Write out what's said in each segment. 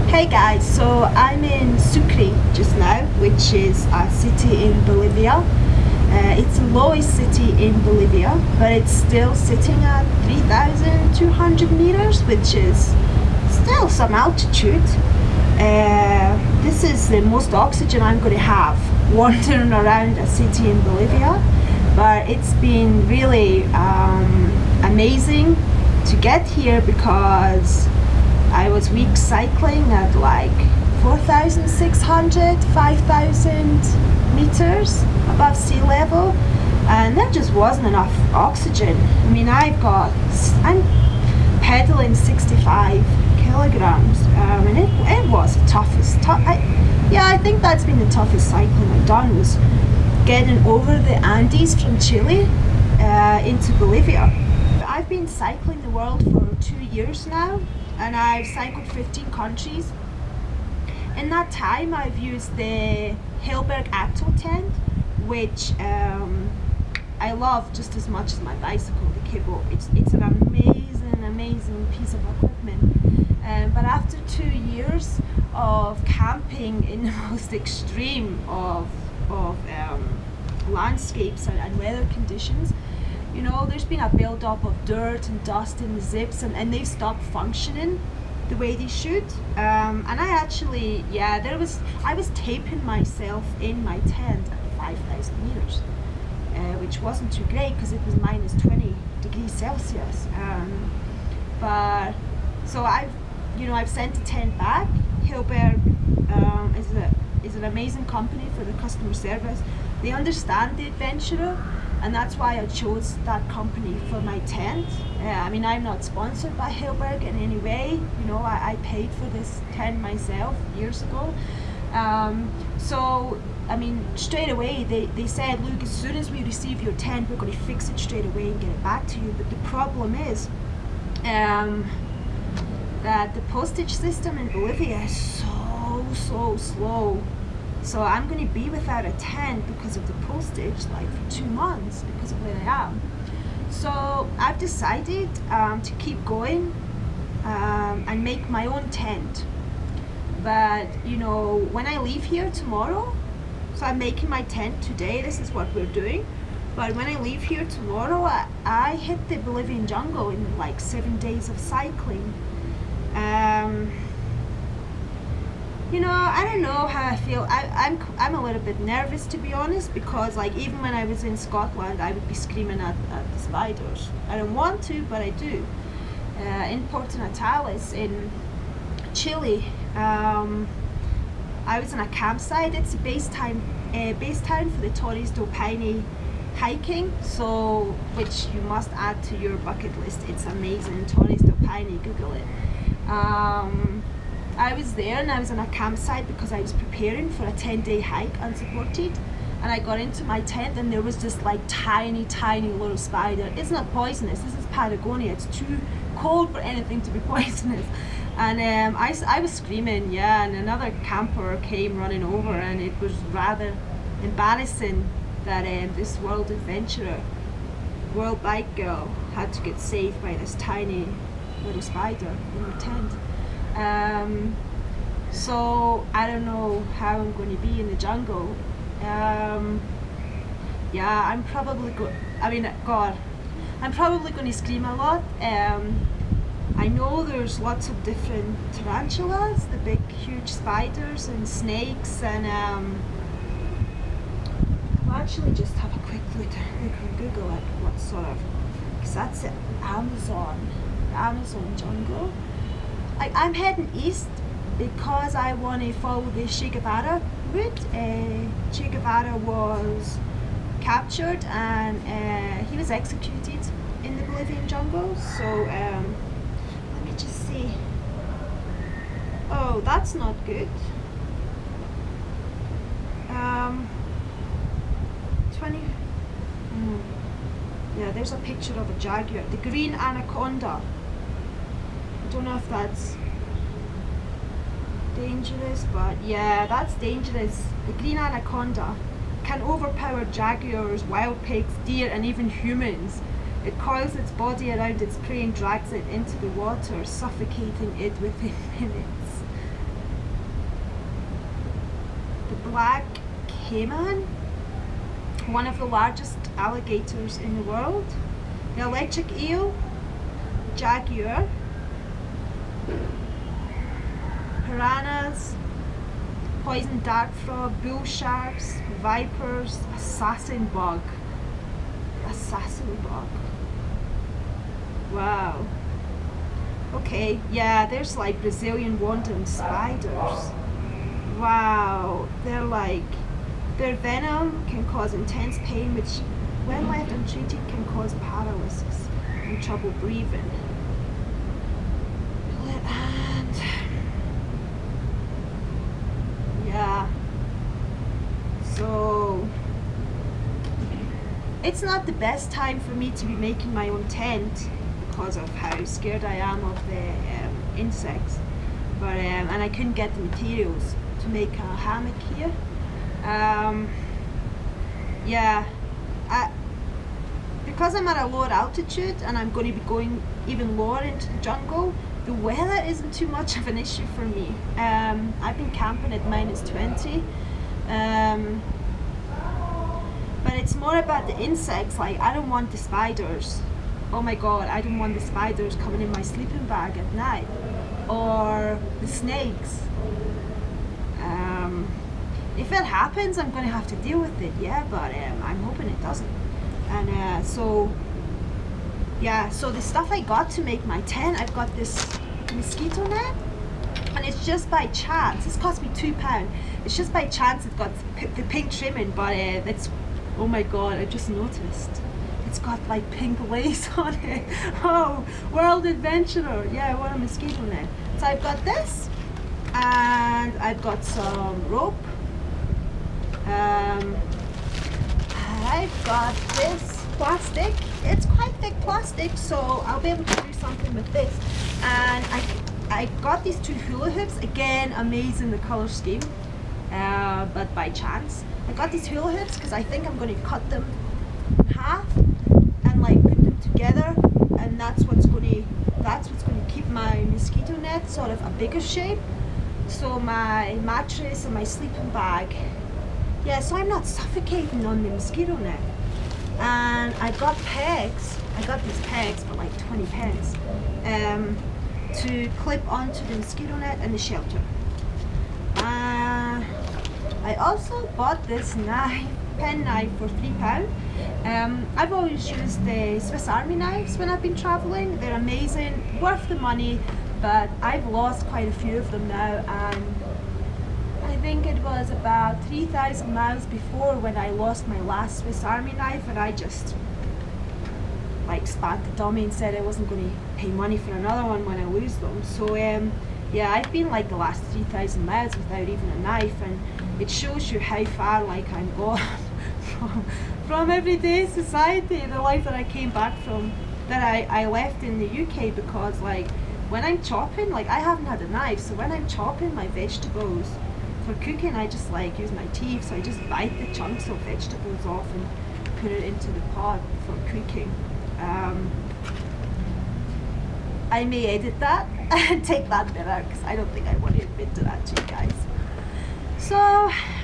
Hey guys, so I'm in Sucre just now, which is a city in Bolivia. It's the lowest city in Bolivia, but it's still sitting at 3,200 meters, which is still some altitude. This is the most oxygen I'm going to have wandering around a city in Bolivia, but it's been really amazing to get here because I was weak cycling at like 4,600, 5,000 meters above sea level, and there just wasn't enough oxygen. I mean, I'm pedaling 65 kilograms, and it was the toughest. I think that's been the toughest cycling I've done, was getting over the Andes from Chile into Bolivia. I've been cycling the world for 2 years now, and I've cycled 15 countries. In that time, I've used the Hellberg Atto tent, which I love just as much as my bicycle, the Kibble. It's an amazing piece of equipment. But after 2 years of camping in the most extreme of landscapes and weather conditions, you know, there's been a build-up of dirt and dust in the zips, and they've stopped functioning the way they should. And I was taping myself in my tent at 5,000 meters, which wasn't too great because it was minus 20 degrees Celsius. But so I've sent the tent back. Hillberg is an amazing company for the customer service. They understand the adventurer, and that's why I chose that company for my tent. I mean, I'm not sponsored by Hillberg in any way. You know, I paid for this tent myself years ago. So, I mean, straight away they said, look, as soon as we receive your tent, we're going to fix it straight away and get it back to you. But the problem is that the postage system in Bolivia is so slow. So I'm going to be without a tent because of the postage, like for 2 months, because of where I am. So I've decided to keep going and make my own tent. But you know, when I leave here tomorrow, so I'm making my tent today, this is what we're doing. But when I leave here tomorrow, I hit the Bolivian jungle in like 7 days of cycling. You know, I don't know how I feel. I'm a little bit nervous, to be honest, because like even when I was in Scotland, I would be screaming at the spiders. I don't want to, but I do. In Porto Natales in Chile, I was in a campsite. It's a base town for the Torres del Paine hiking, so which you must add to your bucket list. It's amazing. Torres del Paine, Google it. I was there and I was in a campsite because I was preparing for a 10-day hike unsupported, and I got into my tent and there was this like tiny little spider. It's not poisonous, this is Patagonia, it's too cold for anything to be poisonous. And I was screaming, yeah, and another camper came running over, and it was rather embarrassing that this world adventurer, world bike girl, had to get saved by this tiny little spider in her tent. So I don't know how I'm going to be in the jungle. I'm probably I'm probably going to scream a lot. I know there's lots of different tarantulas, the big huge spiders and snakes, and I'll actually just have a quick look on Google at what sort of, because that's the Amazon jungle. I'm heading east because I want to follow the Che Guevara route. Che Guevara was captured and he was executed in the Bolivian jungle. So let me just see. Oh, that's not good. 20. Yeah, there's a picture of a jaguar, the green anaconda. I don't know if that's dangerous, but yeah, that's dangerous. The green anaconda can overpower jaguars, wild pigs, deer, and even humans. It coils its body around its prey and drags it into the water, suffocating it within minutes. black caiman, one of the largest alligators in the world, the electric eel, jaguar, piranhas, poison dart frog, bull sharks, vipers, assassin bug. Assassin bug. Wow. Okay, yeah, there's like Brazilian wandering spiders. Wow, their venom can cause intense pain, which when left untreated can cause paralysis and trouble breathing. And yeah, so it's not the best time for me to be making my own tent because of how scared I am of the insects, but and I couldn't get the materials to make a hammock here. Yeah, because I'm at a lower altitude and I'm going to be going even lower into the jungle, the weather isn't too much of an issue for me. I've been camping at -20, but it's more about the insects. Like, I don't want the spiders. Oh my god, I don't want the spiders coming in my sleeping bag at night, or the snakes. If it happens, I'm going to have to deal with it, yeah, but I'm hoping it doesn't. And so the stuff I got to make my tent, I've got this mosquito net, and it's just by chance, it's cost me £2, it's just by chance it got the pink trimming, but it's, oh my god, I just noticed, it's got like pink lace on it. Oh, world adventurer, yeah, I want a mosquito net. So I've got this, and I've got some rope. I've got this plastic. It's quite thick plastic, so I'll be able to do something with this. And I got these 2 hula hoops. Again, amazing the color scheme, but by chance. I got these hula hoops because I think I'm going to cut them in half and like put them together, and that's what's going to keep my mosquito net sort of a bigger shape. So my mattress and my sleeping bag, yeah, so I'm not suffocating on the mosquito net. And I got pegs. I got these pegs for like 20 pence to clip onto the mosquito net and the shelter. I also bought this pen knife for £3. I've always used the Swiss Army knives when I've been traveling. They're amazing, worth the money, but I've lost quite a few of them now, and I think it was about 3,000 miles before when I lost my last Swiss Army knife, and I just like spat the dummy and said I wasn't going to pay money for another one when I lose them. So yeah, I've been like the last 3,000 miles without even a knife, and it shows you how far like I'm gone from everyday society, the life that I came back from, that I left in the UK, because like when I'm chopping, like I haven't had a knife, so when I'm chopping my vegetables for cooking, I just like use my teeth, so I just bite the chunks of vegetables off and put it into the pot for cooking. I may edit that and take that bit out because I don't think I want to admit to that to you guys. So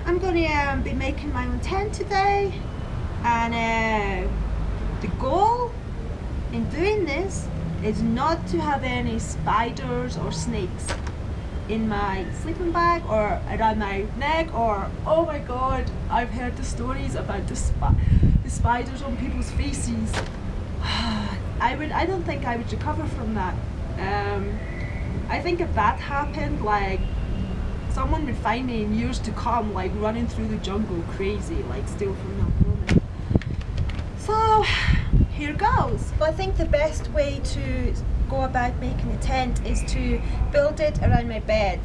I'm going to be making my own tent today, and the goal in doing this is not to have any spiders or snakes in my sleeping bag or around my neck, or oh my god, I've heard the stories about the spiders on people's faces. I don't think I would recover from that. I think if that happened, like someone would find me in years to come, like running through the jungle crazy, like still from that moment. So here goes. But I think the best way to go about making a tent is to build it around my bed.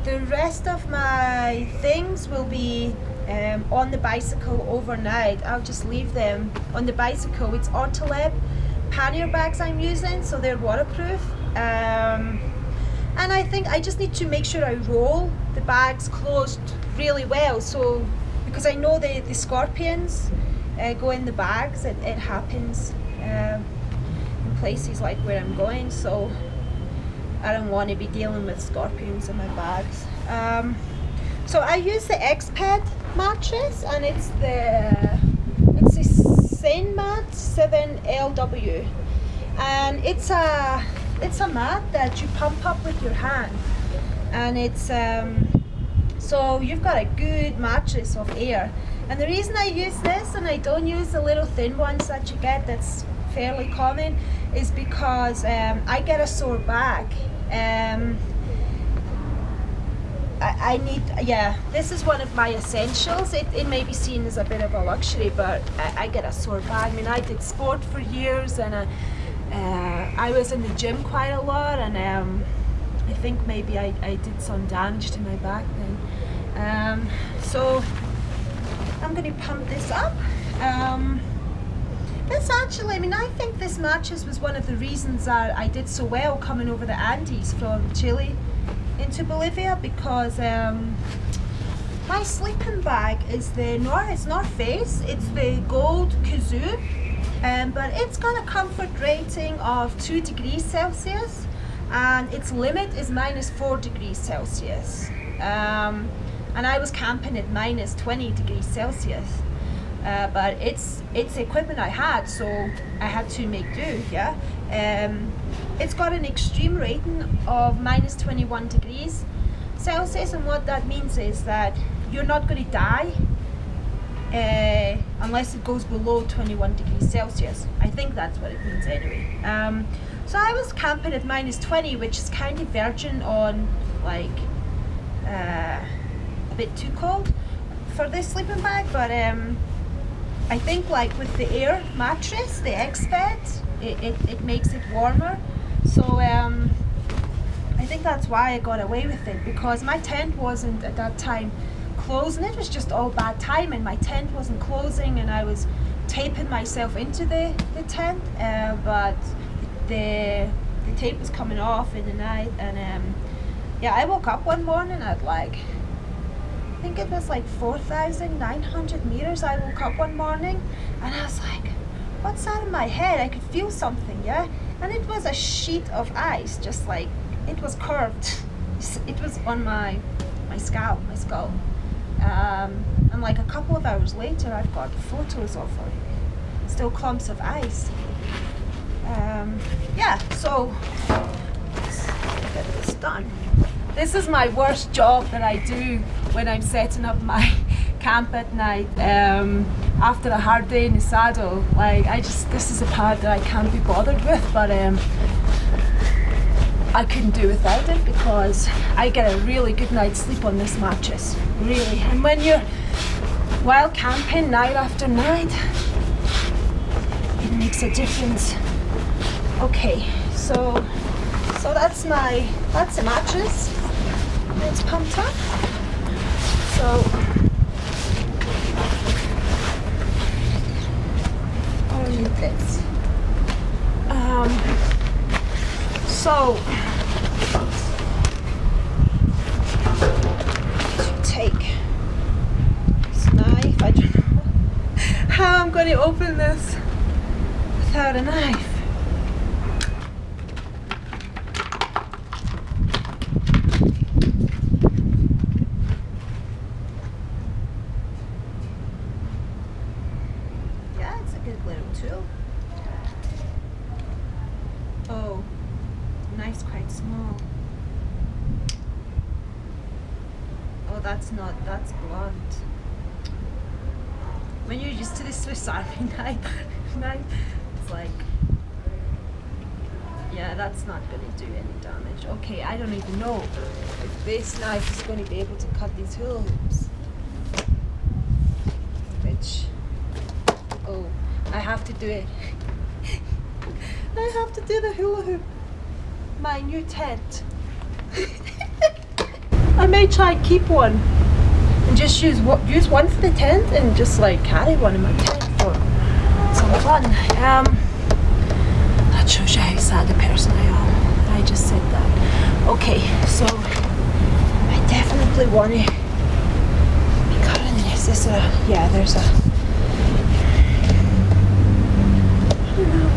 The rest of my things will be on the bicycle overnight. I'll just leave them on the bicycle. It's Ortaleb pannier bags I'm using, so they're waterproof. And I think I just need to make sure I roll the bags closed really well, so because I know the scorpions go in the bags. It happens in places like where I'm going, so I don't want to be dealing with scorpions in my bags. So I use the expat mattress, and it's the Mat 7LW, and it's a mat that you pump up with your hand, and it's so you've got a good mattress of air. And the reason I use this and I don't use the little thin ones that you get that's fairly common is because I get a sore back. I need, this is one of my essentials. It may be seen as a bit of a luxury, but I get a sore back. I mean, I did sport for years, and I was in the gym quite a lot, and I think maybe I did some damage to my back then. So I'm going to pump this up. This actually, I mean, I think this mattress was one of the reasons that I did so well coming over the Andes from Chile into Bolivia, because my sleeping bag is it's North Face, it's the gold kazoo, but it's got a comfort rating of 2 degrees Celsius, and its limit is -4 degrees Celsius, and I was camping at -20 degrees Celsius, but it's equipment I had, so I had to make do. It's got an extreme rating of -21 degrees Celsius, and what that means is that you're not going to die unless it goes below 21 degrees Celsius. I think that's what it means anyway. So I was camping at -20, which is kind of verging on like a bit too cold for this sleeping bag, but I think like with the air mattress, the expat, it makes it warmer. So I think that's why I got away with it, because my tent wasn't at that time closing. It was just all bad timing. My tent wasn't closing, and I was taping myself into the tent, but the tape was coming off in the night, and I woke up one morning at like, I think it was like 4,900 meters. I woke up one morning and I was like, what's that in my head? I could feel something, and it was a sheet of ice, just like, it was curved. It was on my skull. And like a couple of hours later, I've got photos of her, still clumps of ice. So let's get this done. This is my worst job that I do when I'm setting up my camp at night after a hard day in the saddle. Like, this is a part that I can't be bothered with, but I couldn't do without it, because I get a really good night's sleep on this mattress, really. And when you're while camping night after night, it makes a difference. Okay, so that's the mattress. It's pumped up. So I'll need this. So to take this knife, I don't know how I'm going to open this without a knife. Oh, knife's quite small. Oh, that's blunt. When you're used to the Swiss Army knife, it's like, yeah, that's not going to do any damage. Okay, I don't even know if this knife is going to be able to cut these hula hoops. Which, oh, I have to do it. I have to do the hula hoop. My new tent. I may try and keep one and just use one for the tent and just like carry one in my tent for some fun. That shows you how sad a person I am. I just said that. Okay, so I definitely want to be cutting this. There's a. I don't know.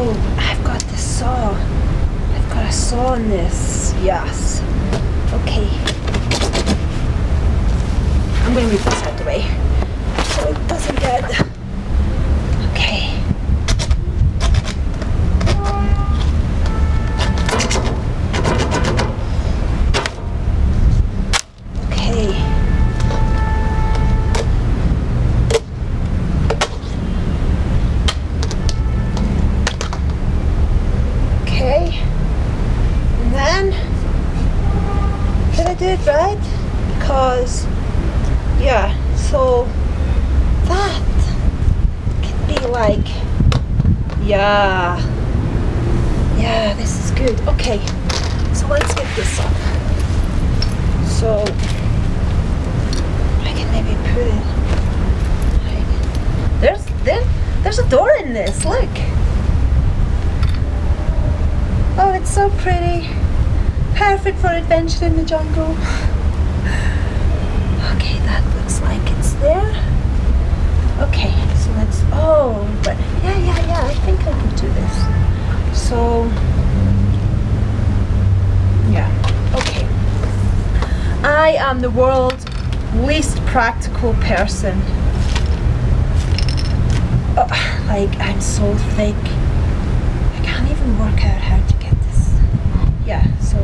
Oh, I've got the saw. I've got a saw on this. Yes. Okay. I'm gonna move this out of the way so it doesn't get. Okay. Did right, because yeah, so that can be like, yeah, this is good. Okay, so let's get this up so I can maybe put it like, there's a door in this, look. Oh, it's so pretty. Perfect for adventure in the jungle. Okay, that looks like it's there. Okay, so let's, oh, but yeah, I think I can do this. So, yeah, okay. I am the world's least practical person. Oh, like, I'm so thick. I can't even work out how to get this. Yeah, so.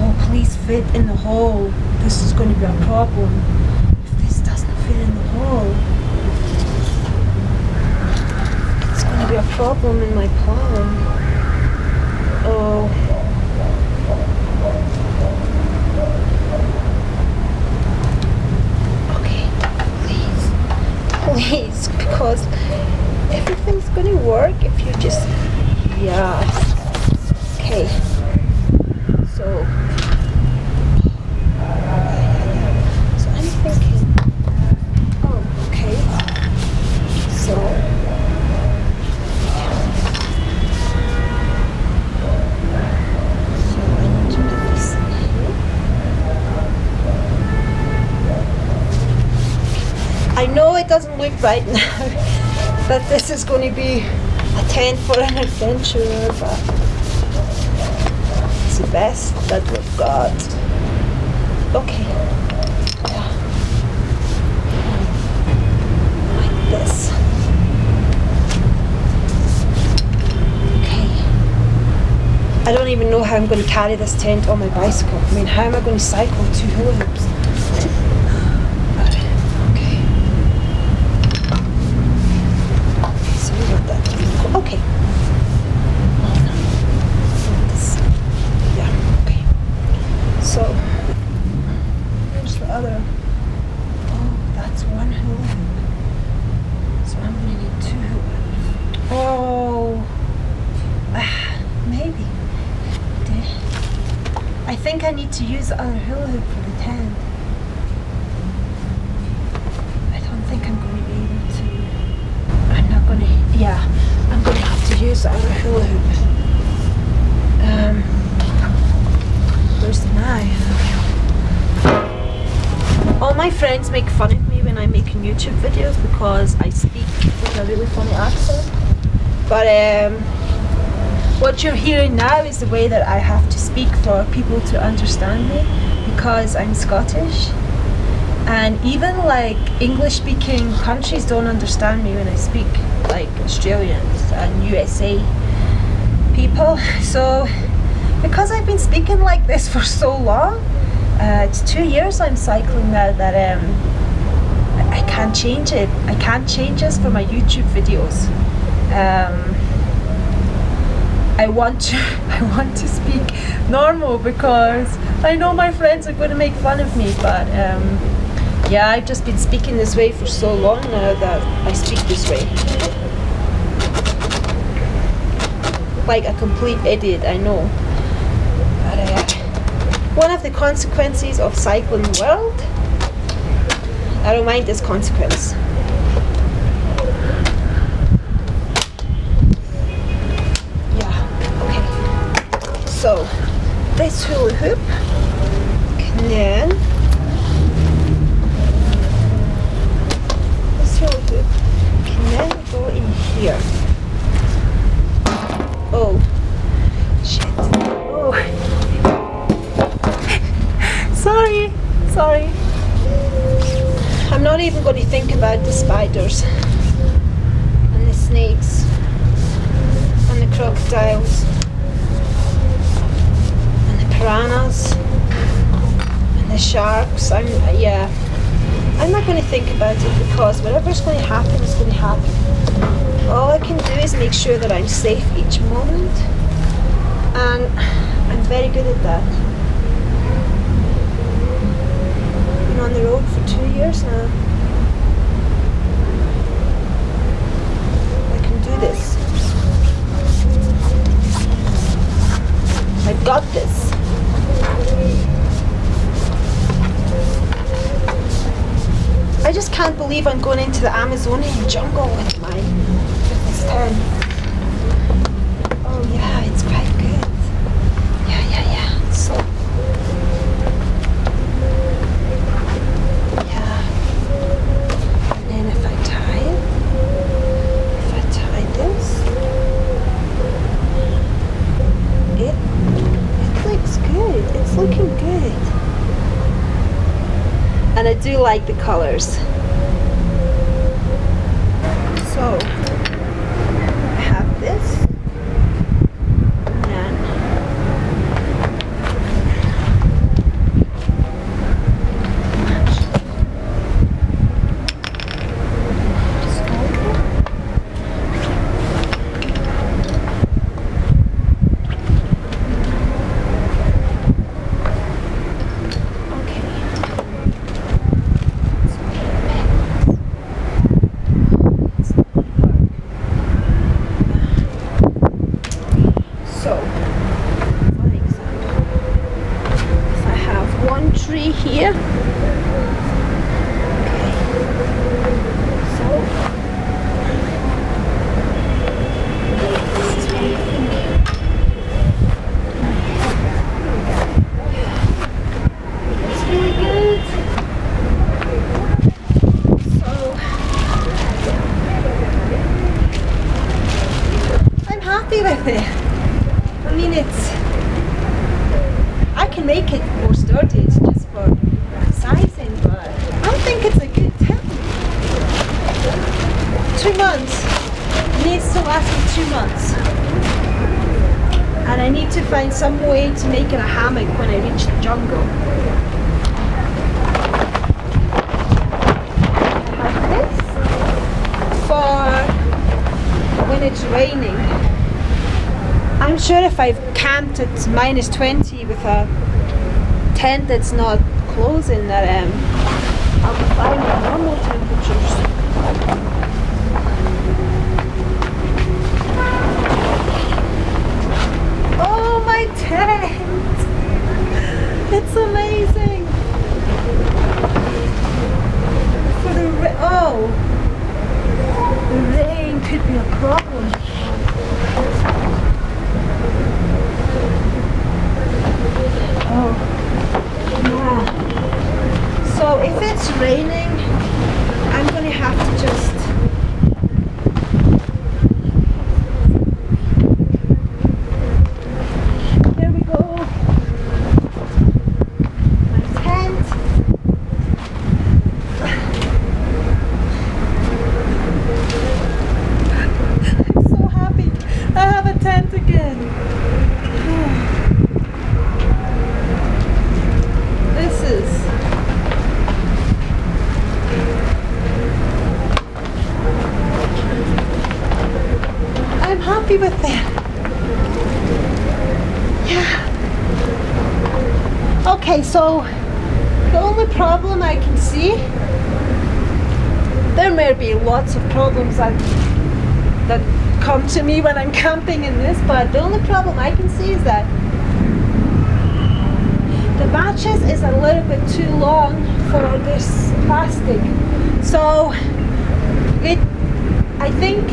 Oh, please fit in the hole. This is going to be a problem. If this doesn't fit in the hole, it's going to be a problem in my plan. Oh. Okay, please, because everything's going to work if you just, yeah. Okay, so. I know it doesn't look right now that this is going to be a tent for an adventurer, but it's the best that we've got. Okay. Yeah. Like this. Okay. I don't even know how I'm going to carry this tent on my bicycle. I mean, how am I going to cycle 2 hula hoops? Okay. Yeah, okay. So, here's the other. Oh, that's 1 hula hoop. So I'm going to need 2 hula hoops. Oh, maybe. I think I need to use the other hula hoop for the tent. I don't think I'm going to be able to. I'm not going to, yeah. I'm going to have to use the other hula hoop. Where's the knife? All my friends make fun of me when I'm making YouTube videos because I speak with a really funny accent. But what you're hearing now is the way that I have to speak for people to understand me, because I'm Scottish. And even like English speaking countries don't understand me when I speak, like Australians and USA people. So because I've been speaking like this for so long, it's 2 years I'm cycling now, that I can't change it. I can't change this for my YouTube videos. I want to speak normal because I know my friends are going to make fun of me, but yeah, I've just been speaking this way for so long now that I speak this way. Like a complete idiot, I know. But one of the consequences of cycling the world, I don't mind this consequence. Yeah, okay. So, this hula hoop can then go in here. snakes and the crocodiles and the piranhas and the sharks. I'm not going to think about it, because whatever's going to happen is going to happen. All I can do is make sure that I'm safe each moment, and I'm very good at that. Been on the road for 2 years now. I can do this. I've got this. I just can't believe I'm going into the Amazonian jungle with this tent. Oh yeah, it's quite good. Yeah. So yeah. And then if I tie this, it looks good. It's looking good. And I do like the colors. So I have this, and then here. With it. I mean, I can make it more sturdy, it's just for sizing, but I think it's a good tent. 2 months. It needs to last me 2 months. And I need to find some way to make it a hammock when I reach the jungle. I have this for when it's raining. I'm sure if I've camped at -20 with a tent that's not closing, that I'll be fine at normal temperatures. Oh, my tent! It's amazing! For the rain could be a problem. Oh, yeah. So if it's raining, I'm going to have to just here we go. My tent. I'm so happy. I have a tent again. Happy with that. Yeah. Okay, so the only problem I can see, there may be lots of problems that come to me when I'm camping in this, but the only problem I can see is that the mattress is a little bit too long for this plastic. So I think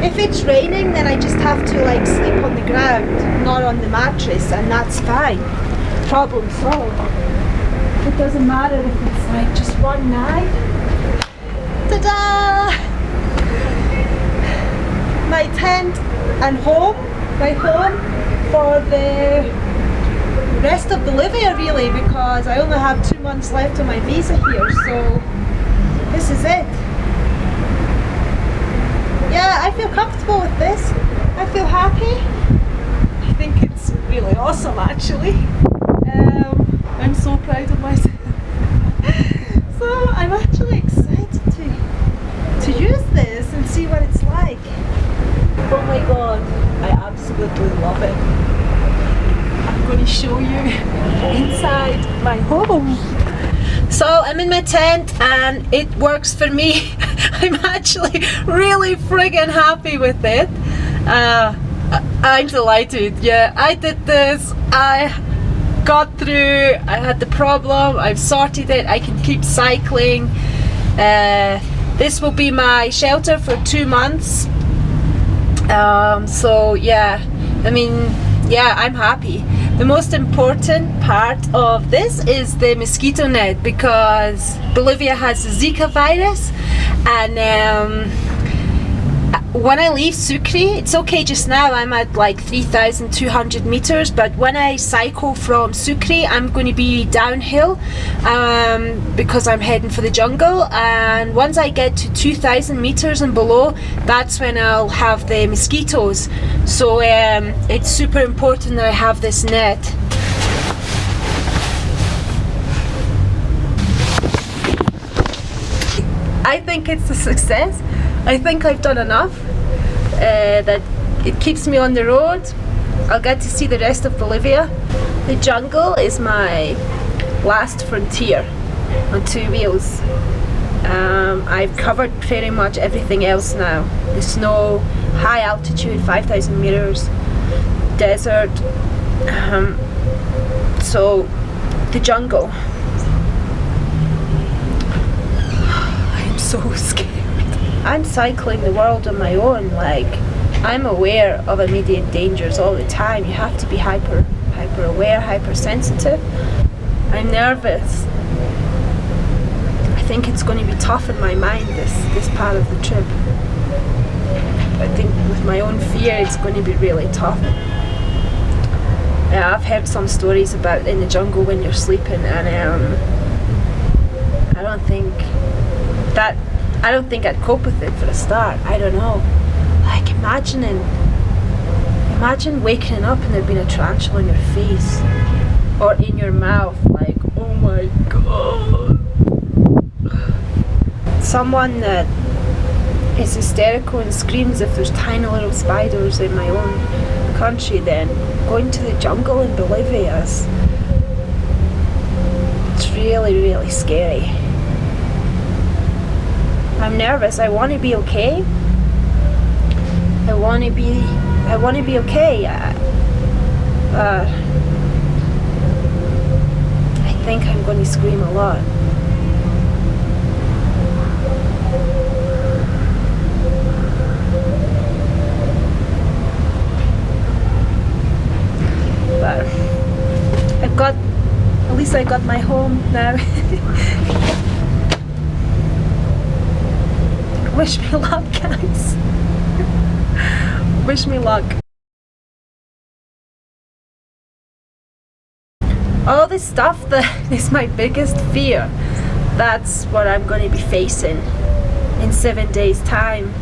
if it's raining, then I just have to like sleep on the ground, not on the mattress, and that's fine. Problem solved. It doesn't matter if it's like just one night. Ta-da! My tent and my home for the rest of Bolivia, really, because I only have 2 months left on my visa here, so this is it. Yeah. this. I feel happy. I think it's really awesome actually. I'm so proud of myself. So I'm actually excited to use this and see what it's like. Oh my god, I absolutely love it. I'm going to show you inside my home. So I'm in my tent and it works for me. I'm actually really friggin' happy with it. I'm delighted. Yeah, I did this. I got through. I had the problem. I've sorted it. I can keep cycling. This will be my shelter for 2 months. So yeah, I mean, yeah, I'm happy. The most important part of this is the mosquito net, because Bolivia has the Zika virus, and when I leave Sucre, it's okay just now, I'm at like 3,200 meters, but when I cycle from Sucre, I'm going to be downhill because I'm heading for the jungle, and once I get to 2,000 meters and below, that's when I'll have the mosquitoes. So it's super important that I have this net. I think it's a success. I think I've done enough, that it keeps me on the road. I'll get to see the rest of Bolivia. The jungle is my last frontier on 2 wheels. I've covered pretty much everything else now. The snow, high altitude, 5,000 meters, desert. So the jungle. I'm so scared. I'm cycling the world on my own. Like, I'm aware of immediate dangers all the time. You have to be hyper aware, hypersensitive. I'm nervous. I think it's going to be tough in my mind, this part of the trip. I think with my own fear, it's going to be really tough. I've heard some stories about in the jungle when you're sleeping, and I don't think I'd cope with it for a start. I don't know. Like, imagine waking up and there being a tarantula in your face or in your mouth. Like, oh my god. Someone that is hysterical and screams if there's tiny little spiders in my own country, then going to the jungle in Bolivia is, it's really, really scary. I'm nervous. I want to be okay. I want to be okay. I think I'm going to scream a lot. But at least I got my home now. Wish me luck, guys. Wish me luck. All this stuff that is my biggest fear, that's what I'm going to be facing in 7 days' time.